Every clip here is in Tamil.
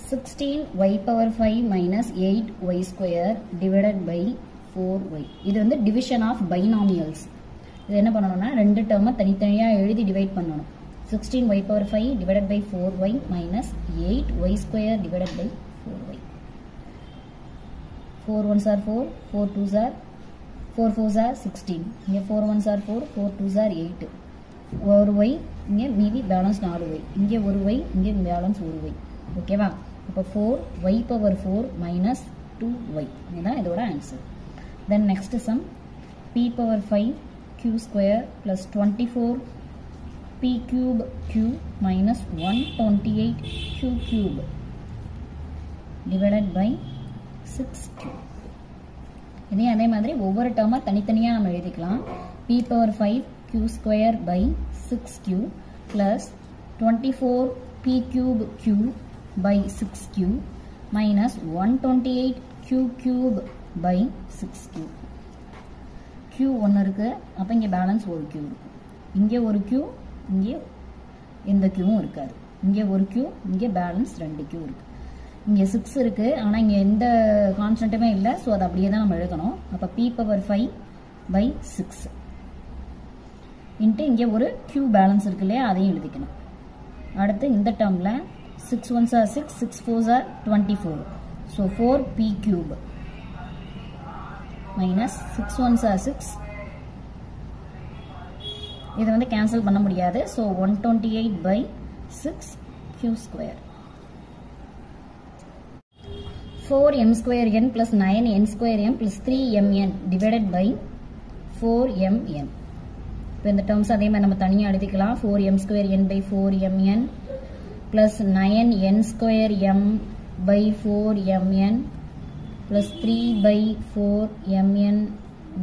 16y power 5 minus 8y square divided by 4y. இது வந்து division of binomials. இது என்ன பண்ணணும்னா ரெண்டு டேர்மை தனித்தனியா எழுதி டிவைட் பண்ணணும். 16y power 5 divided by 4y minus 8y square divided by 4y. 4 ones are 4, 4 twos are 4 fours are 16. இங்க 4 ones are 4, 4 twos are 8. ஒரு y இங்க மீதி பேலன்ஸ் 4y. இங்க ஒரு y இங்க பேலன்ஸ் ஒரு y. ஓகேவா? அப்ப 4y power 4 minus 2y. இதுதான் இதோட answer. Then next sum p power 5 q square plus 24 p cube q minus 128 q cube divided by 6q. இதே அதே மாதிரி ஒவ்வொரு டேர்மா தனித்தனியா நம்ம எழுதிக்கலாம். p power 5 q square by 6q plus 24 p cube q by 6q minus 128 q cube by 6q. q ஒன்று இருக்கு, அப்போ இங்கே பேலன்ஸ் ஒரு q இருக்கு. இங்கே ஒரு q, இங்கே எந்த qவும் இருக்காது. இங்கே ஒரு q, இங்கே பேலன்ஸ் 2q இருக்கு. இங்கே 6 இருக்கு, ஆனால் இங்கே எந்த கான்ஸ்டன்ட்டுமே இல்லை, ஸோ அதை அப்படியே தான் நம்ம எழுதணும். அப்போ p power 5 by 6 இன்ட்டு இங்கே ஒரு q பேலன்ஸ் இருக்கு இல்லையா, அதையும் எழுதிக்கணும். அடுத்து இந்த டேர்மில் 6 ones are 6, 6 fours are 24. So 4p cube minus 6 ones are 6. இது வந்து கேன்சல் பண்ண முடியாது. So 128 by 6q square. 4m square n plus 9n square m plus 3mn divided by 4mn. இப்போ இந்த டேர்ம்ஸ் அதே மாதிரி நம்ம தனியாக எழுதிக்கலாம். 4m square n by 4mn plus 9n square m by 4mn plus 3 by 4mn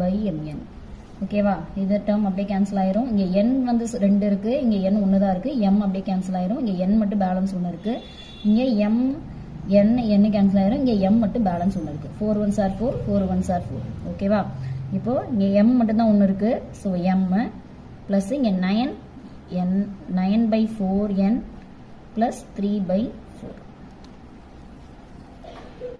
by mn. ஓகேவா? இந்த டேர்ம் அப்படியே கேன்சல் ஆயிரும். இங்கே n வந்து 2 இருக்கு, இங்கே n ஒன்று தான் இருக்கு. m அப்படியே கேன்சல் ஆயிரும். இங்கே n மட்டும் பேலன்ஸ் ஒன்று இருக்கு. இங்கே m n கேன்சல் ஆயிரும். இங்கே m மட்டும் பேலன்ஸ் ஒன்று இருக்கு. 4 ones are 4, 4 ones are 4. ஓகேவா? இப்போ இங்கே m மட்டும் தான் ஒன்று இருக்கு. ஸோ m plus இங்கே 9 by 4n plus 3 by